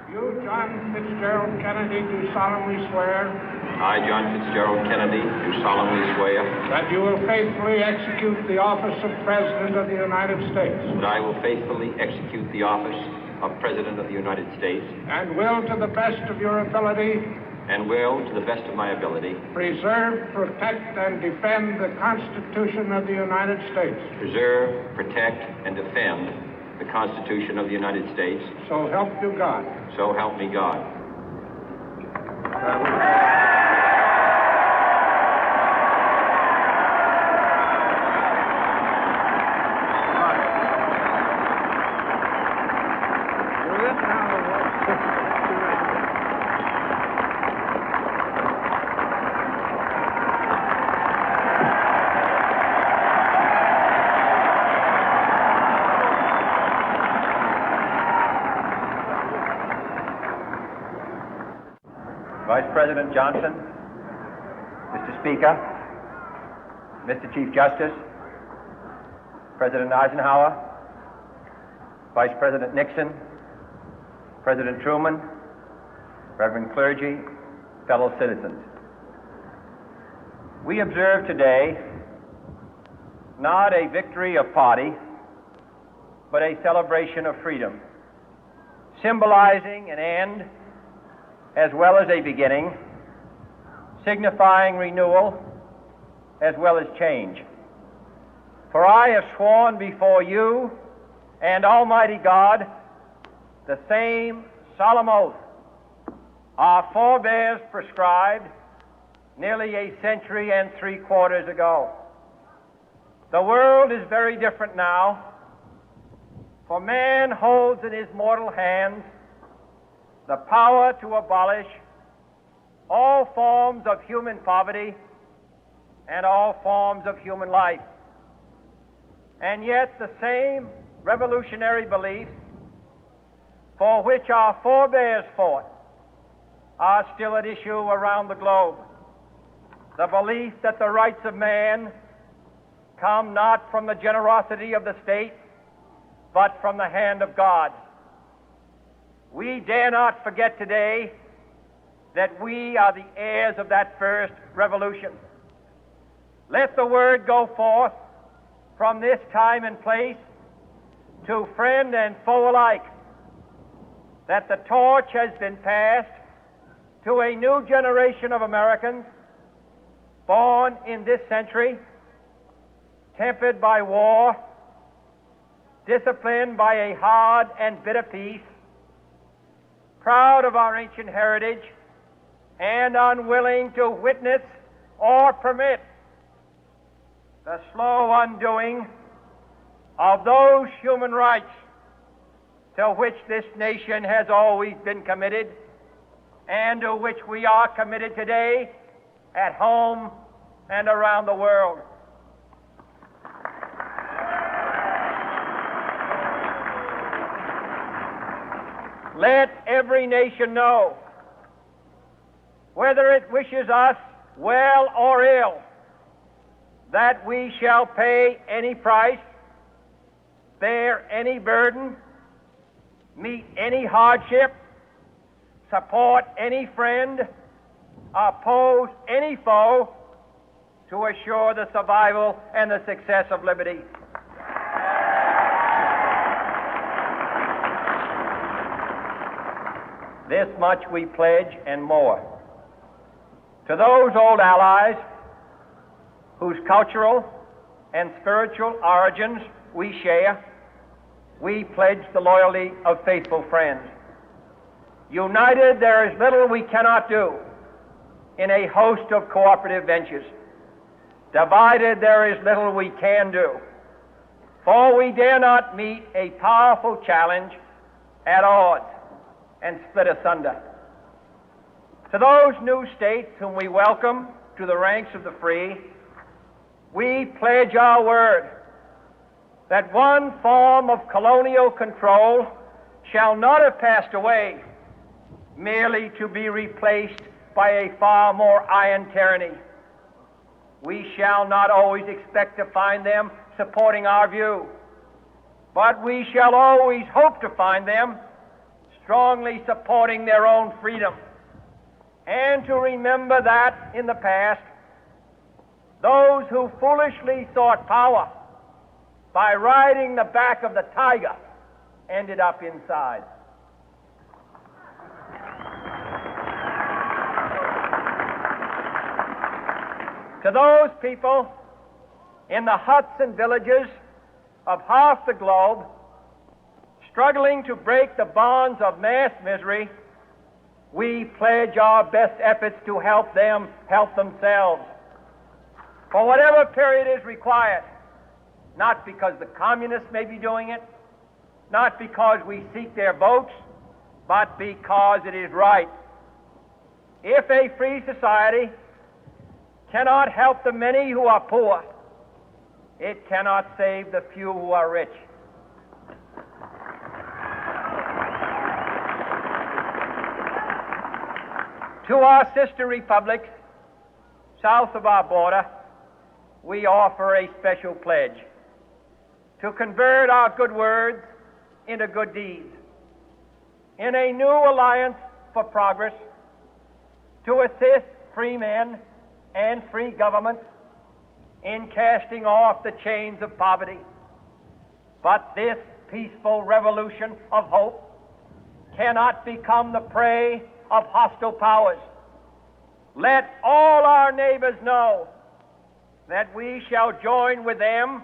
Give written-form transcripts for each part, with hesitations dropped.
You, John Fitzgerald Kennedy, do solemnly swear. I, John Fitzgerald Kennedy, do solemnly swear. That you will faithfully execute the office of President of the United States. That I will faithfully execute the office of President of the United States. And will, to the best of your ability. And will, to the best of my ability. Preserve, protect, and defend the Constitution of the United States. Preserve, protect, and defend the Constitution of the United States. So help you God. So help me God. Vice President Johnson, Mr. Speaker, Mr. Chief Justice, President Eisenhower, Vice President Nixon, President Truman, Reverend clergy, fellow citizens. We observe today not a victory of party, but a celebration of freedom, symbolizing an end as well as a beginning, signifying renewal as well as change. For I have sworn before you and Almighty God the same solemn oath our forebears prescribed nearly a century and 3/4 ago. The world is very different now, for man holds in his mortal hands the power to abolish all forms of human poverty and all forms of human life. And yet the same revolutionary beliefs for which our forebears fought are still at issue around the globe. The belief that the rights of man come not from the generosity of the state, but from the hand of God. We dare not forget today that we are the heirs of that first revolution. Let the word go forth from this time and place to friend and foe alike that the torch has been passed to a new generation of Americans born in this century, tempered by war, disciplined by a hard and bitter peace, proud of our ancient heritage, and unwilling to witness or permit the slow undoing of those human rights to which this nation has always been committed and to which we are committed today at home and around the world. Let every nation know, whether it wishes us well or ill, that we shall pay any price, bear any burden, meet any hardship, support any friend, oppose any foe to assure the survival and the success of liberty. This much we pledge and more. To those old allies whose cultural and spiritual origins we share, we pledge the loyalty of faithful friends. United, there is little we cannot do in a host of cooperative ventures. Divided, there is little we can do, for we dare not meet a powerful challenge at odds and split asunder. To those new states whom we welcome to the ranks of the free, we pledge our word that one form of colonial control shall not have passed away, merely to be replaced by a far more iron tyranny. We shall not always expect to find them supporting our view, but we shall always hope to find them strongly supporting their own freedom, and to remember that in the past, those who foolishly sought power by riding the back of the tiger ended up inside. To those people in the huts and villages of half the globe struggling to break the bonds of mass misery, we pledge our best efforts to help them help themselves for whatever period is required, not because the communists may be doing it, not because we seek their votes, but because it is right. If a free society cannot help the many who are poor, it cannot save the few who are rich. To our sister republics south of our border, we offer a special pledge to convert our good words into good deeds, in a new alliance for progress, to assist free men and free governments in casting off the chains of poverty. But this peaceful revolution of hope cannot become the prey of hostile powers. Let all our neighbors know that we shall join with them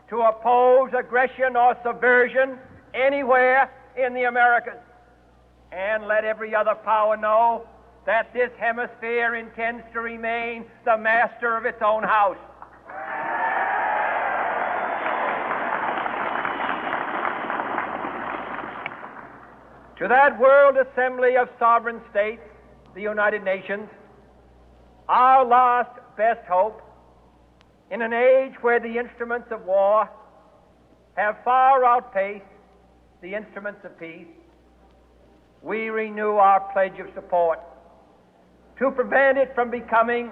to oppose aggression or subversion anywhere in the Americas. And let every other power know that this hemisphere intends to remain the master of its own house. To that World Assembly of Sovereign States, the United Nations, our last best hope, in an age where the instruments of war have far outpaced the instruments of peace, we renew our pledge of support to prevent it from becoming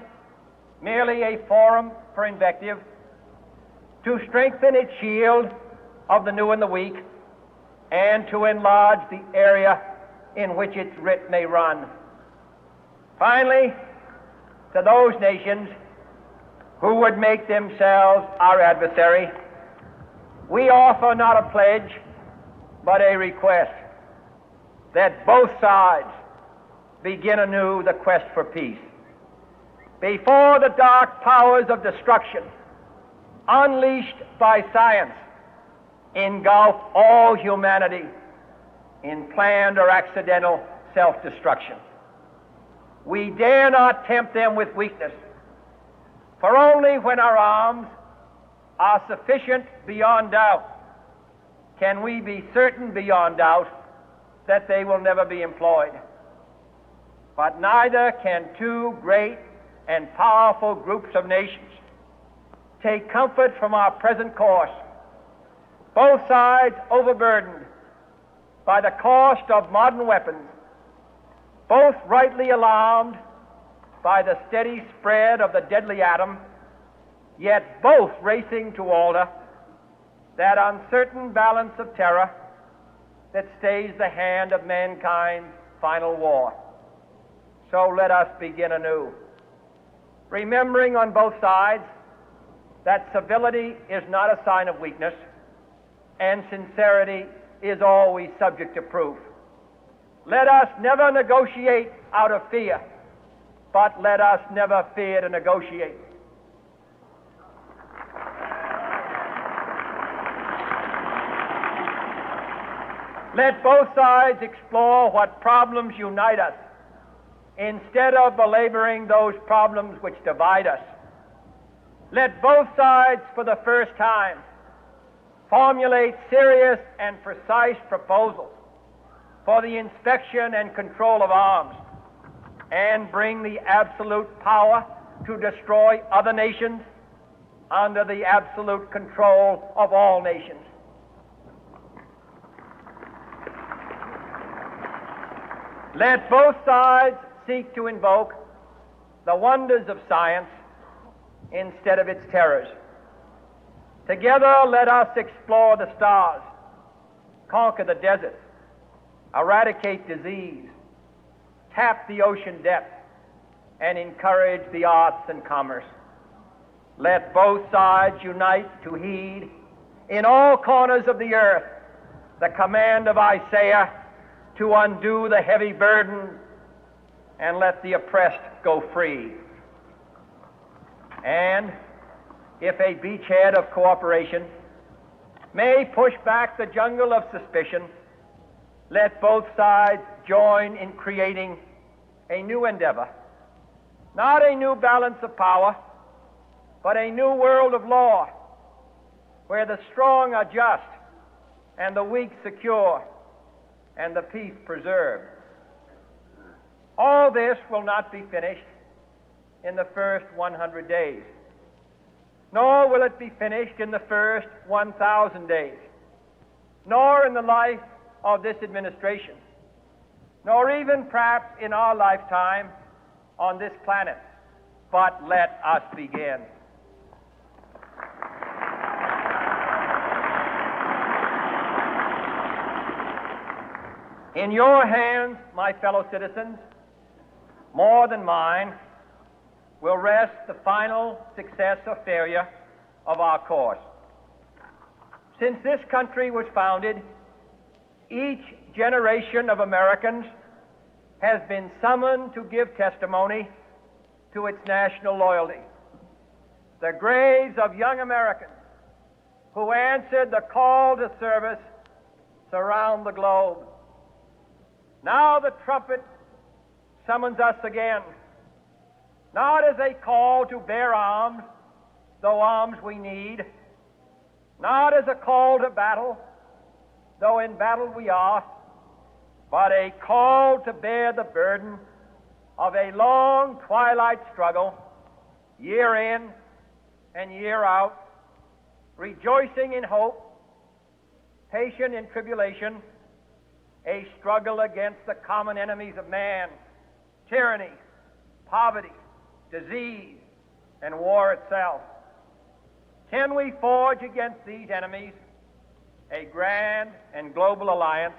merely a forum for invective, to strengthen its shield of the new and the weak, and to enlarge the area in which its writ may run. Finally, to those nations who would make themselves our adversary, we offer not a pledge, but a request that both sides begin anew the quest for peace. Before the dark powers of destruction, unleashed by science, engulf all humanity in planned or accidental self-destruction, we dare not tempt them with weakness, for only when our arms are sufficient beyond doubt can we be certain beyond doubt that they will never be employed. But neither can two great and powerful groups of nations take comfort from our present course, both sides overburdened by the cost of modern weapons, both rightly alarmed by the steady spread of the deadly atom, yet both racing to alter that uncertain balance of terror that stays the hand of mankind's final war. So let us begin anew, remembering on both sides that civility is not a sign of weakness, and sincerity is always subject to proof. Let us never negotiate out of fear, but let us never fear to negotiate. Let both sides explore what problems unite us, instead of belaboring those problems which divide us. Let both sides, for the first time, formulate serious and precise proposals for the inspection and control of arms, and bring the absolute power to destroy other nations under the absolute control of all nations. Let both sides seek to invoke the wonders of science instead of its terrors. Together, let us explore the stars, conquer the deserts, eradicate disease, tap the ocean depth, and encourage the arts and commerce. Let both sides unite to heed in all corners of the earth the command of Isaiah to undo the heavy burden and let the oppressed go free. And if a beachhead of cooperation may push back the jungle of suspicion, let both sides join in creating a new endeavor, not a new balance of power, but a new world of law, where the strong are just and the weak secure and the peace preserved. All this will not be finished in the first 100 days, nor will it be finished in the first 1,000 days, nor in the life of this administration, nor even perhaps in our lifetime on this planet. But let us begin. In your hands, my fellow citizens, more than mine, will rest the final success or failure of our course. Since this country was founded, each generation of Americans has been summoned to give testimony to its national loyalty. The graves of young Americans who answered the call to service surround the globe. Now the trumpet summons us again, not as a call to bear arms, though arms we need, not as a call to battle, though in battle we are, but a call to bear the burden of a long twilight struggle, year in and year out, rejoicing in hope, patient in tribulation, a struggle against the common enemies of man, tyranny, poverty, disease, and war itself. Can we forge against these enemies a grand and global alliance